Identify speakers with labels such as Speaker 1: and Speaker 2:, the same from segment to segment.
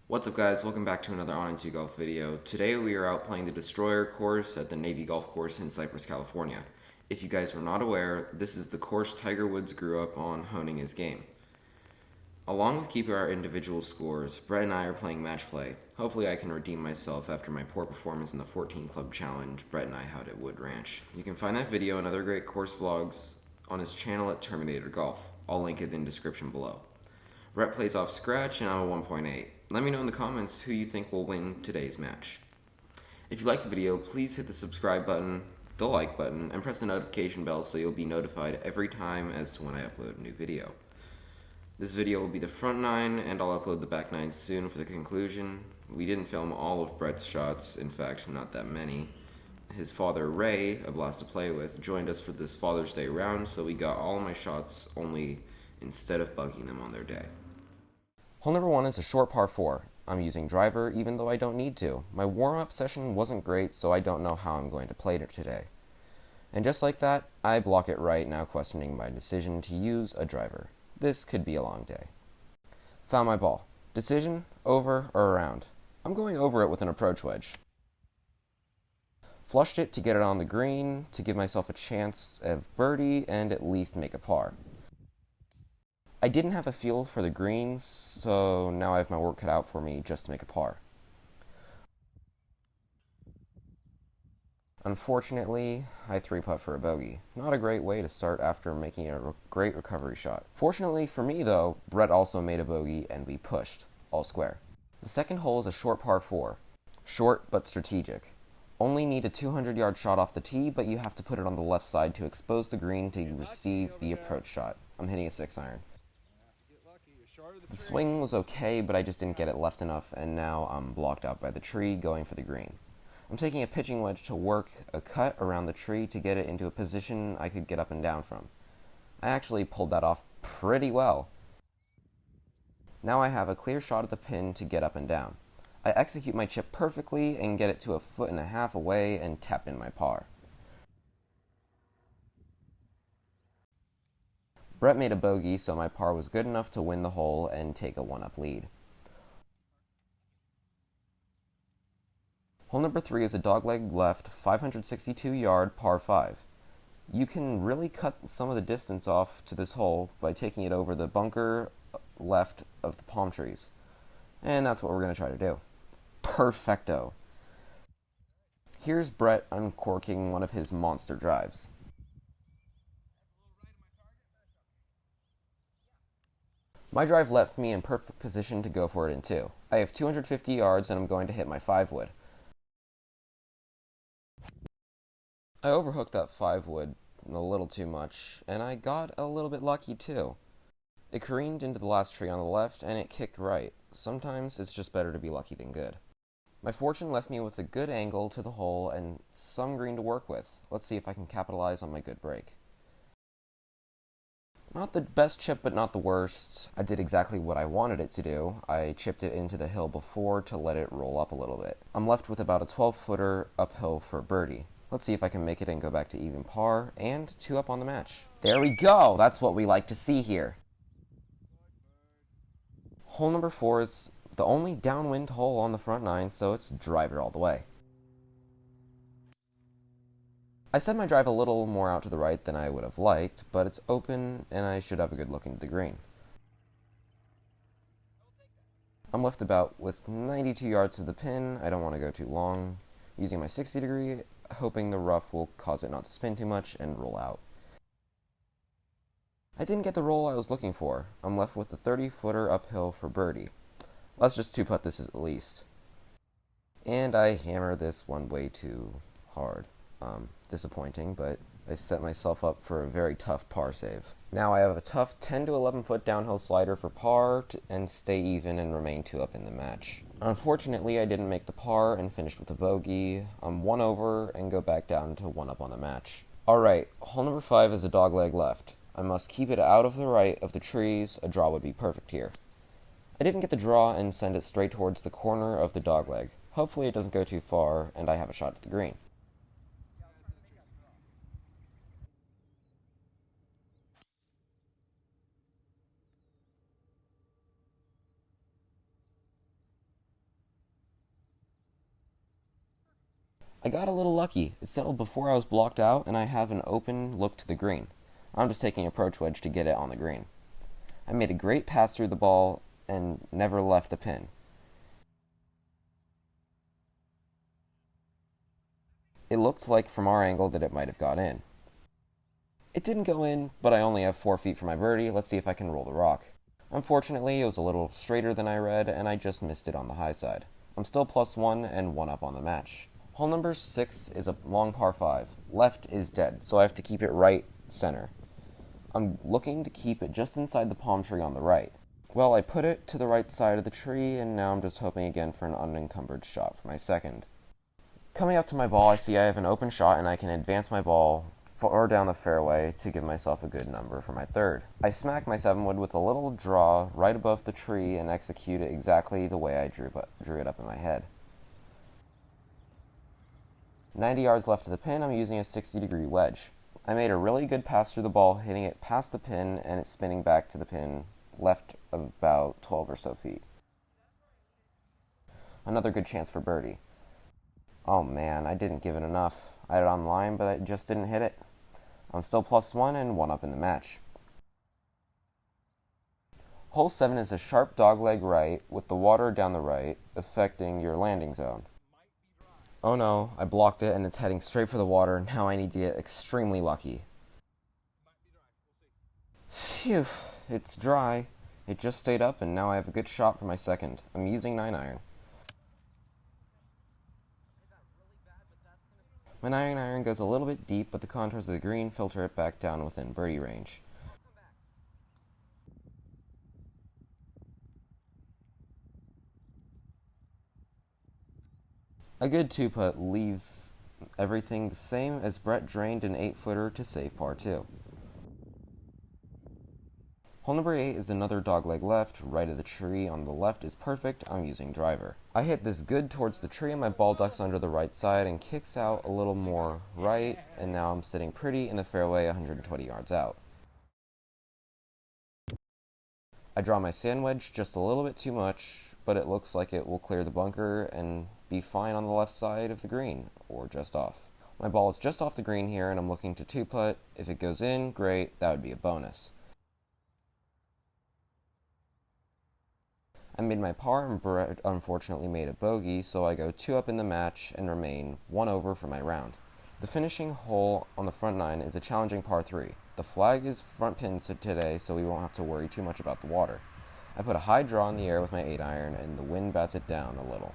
Speaker 1: What's up guys, welcome back to another On Into Golf video. Today we are out playing the Destroyer course at the Navy Golf Course in Cypress, California. If you guys were not aware, this is the course Tiger Woods grew up on honing his game. Along with keeping our individual scores, Brett and I are playing match play. Hopefully I can redeem myself after my poor performance in the 14 Club Challenge Brett and I had at Wood Ranch. You can find that video and other great course vlogs on his channel at Terminator Golf. I'll link it in the description below. Brett plays off scratch and I'm a 1.8. Let me know in the comments who you think will win today's match. If you like the video, please hit the subscribe button, the like button, and press the notification bell so you'll be notified every time as to when I upload a new video. This video will be the front nine, and I'll upload the back nine soon for the conclusion. We didn't film all of Brett's shots, in fact, not that many. His father, Ray, a blast to play with, joined us for this Father's Day round, so we got all my shots only instead of bugging them on their day. Hole number 1 is a short par 4. I'm using driver even though I don't need to. My warm-up session wasn't great, so I don't know how I'm going to play it today. And just like that, I block it right, now questioning my decision to use a driver. This could be a long day. Found my ball. Decision, over or around? I'm going over it with an approach wedge. Flushed it to get it on the green, to give myself a chance of birdie and at least make a par. I didn't have a feel for the greens, so now I have my work cut out for me just to make a par. Unfortunately, I 3-putt for a bogey. Not a great way to start after making a great recovery shot. Fortunately for me though, Brett also made a bogey and we pushed, all square. The second hole is a short par 4. Short but strategic. Only need a 200-yard shot off the tee, but you have to put it on the left side to expose the green to receive the approach shot. I'm hitting a 6-iron. The swing was okay, but I just didn't get it left enough, and now I'm blocked out by the tree going for the green. I'm taking a pitching wedge to work a cut around the tree to get it into a position I could get up and down from. I actually pulled that off pretty well. Now I have a clear shot at the pin to get up and down. I execute my chip perfectly and get it to 1.5 feet away and tap in my par. Brett made a bogey, so my par was good enough to win the hole and take a 1-up lead. Hole number 3 is a dogleg left, 562-yard par 5. You can really cut some of the distance off to this hole by taking it over the bunker left of the palm trees. And that's what we're going to try to do. Perfecto. Here's Brett uncorking one of his monster drives. My drive left me in perfect position to go for it in 2. I have 250 yards and I'm going to hit my 5-wood. I overhooked that 5-wood a little too much, and I got a little bit lucky too. It careened into the last tree on the left and it kicked right. Sometimes it's just better to be lucky than good. My fortune left me with a good angle to the hole and some green to work with. Let's see if I can capitalize on my good break. Not the best chip, but not the worst. I did exactly what I wanted it to do. I chipped it into the hill before to let it roll up a little bit. I'm left with about a 12-footer uphill for birdie. Let's see if I can make it and go back to even par, and 2 up on the match. There we go! That's what we like to see here. Hole number 4 is the only downwind hole on the front nine, so it's driver all the way. I set my drive a little more out to the right than I would have liked, but it's open and I should have a good look into the green. I'm left about with 92 yards to the pin. I don't want to go too long. Using my 60 degree, hoping the rough will cause it not to spin too much and roll out. I didn't get the roll I was looking for. I'm left with a 30-footer uphill for birdie. Let's just 2-putt this at least. And I hammer this one way too hard. Disappointing, but I set myself up for a very tough par save. Now I have a tough 10 to 11 foot downhill slider for par and stay even and remain 2 up in the match. Unfortunately, I didn't make the par and finished with a bogey. I'm 1 over and go back down to 1 up on the match. Alright, hole number 5 is a dogleg left. I must keep it out of the right of the trees. A draw would be perfect here. I didn't get the draw and send it straight towards the corner of the dogleg. Hopefully it doesn't go too far and I have a shot at the green. I got a little lucky. It settled before I was blocked out, and I have an open look to the green. I'm just taking an approach wedge to get it on the green. I made a great pass through the ball and never left the pin. It looked like from our angle that it might have got in. It didn't go in, but I only have 4 feet for my birdie. Let's see if I can roll the rock. Unfortunately, it was a little straighter than I read, and I just missed it on the high side. I'm still +1 and 1 up on the match. Hole number 6 is a long par 5. Left is dead, so I have to keep it right center. I'm looking to keep it just inside the palm tree on the right. Well, I put it to the right side of the tree, and now I'm just hoping again for an unencumbered shot for my second. Coming up to my ball, I see I have an open shot, and I can advance my ball far down the fairway to give myself a good number for my third. I smack my 7-wood with a little draw right above the tree and execute it exactly the way I drew it up in my head. 90 yards left to the pin, I'm using a 60-degree wedge. I made a really good pass through the ball, hitting it past the pin and it's spinning back to the pin, left about 12 or so feet. Another good chance for birdie. Oh man, I didn't give it enough. I had it on the line, but I just didn't hit it. I'm still +1 and 1 up in the match. Hole 7 is a sharp dogleg right with the water down the right, affecting your landing zone. Oh no, I blocked it and it's heading straight for the water. Now I need to get extremely lucky. Phew, it's dry. It just stayed up and now I have a good shot for my second. I'm using 9-iron. My 9-iron goes a little bit deep, but the contours of the green filter it back down within birdie range. A good 2-putt leaves everything the same as Brett drained an 8-footer to save par 2. Hole number 8 is another dogleg left, right of the tree on the left is perfect, I'm using driver. I hit this good towards the tree and my ball ducks under the right side and kicks out a little more right, and now I'm sitting pretty in the fairway 120 yards out. I draw my sand wedge just a little bit too much, but it looks like it will clear the bunker and be fine on the left side of the green, or just off. My ball is just off the green here and I'm looking to 2-putt. If it goes in, great, that would be a bonus. I made my par and Brett unfortunately made a bogey, so I go 2 up in the match and remain 1 over for my round. The finishing hole on the front 9 is a challenging par 3. The flag is front pin today, so we won't have to worry too much about the water. I put a high draw in the air with my 8-iron and the wind bats it down a little.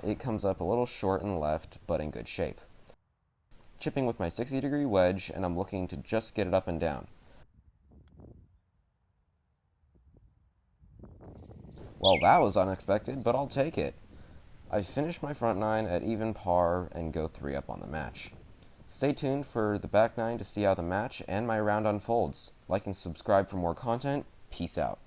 Speaker 1: It comes up a little short and left, but in good shape. Chipping with my 60-degree wedge, and I'm looking to just get it up and down. Well, that was unexpected, but I'll take it. I finish my front 9 at even par and go 3 up on the match. Stay tuned for the back 9 to see how the match and my round unfolds. Like and subscribe for more content. Peace out.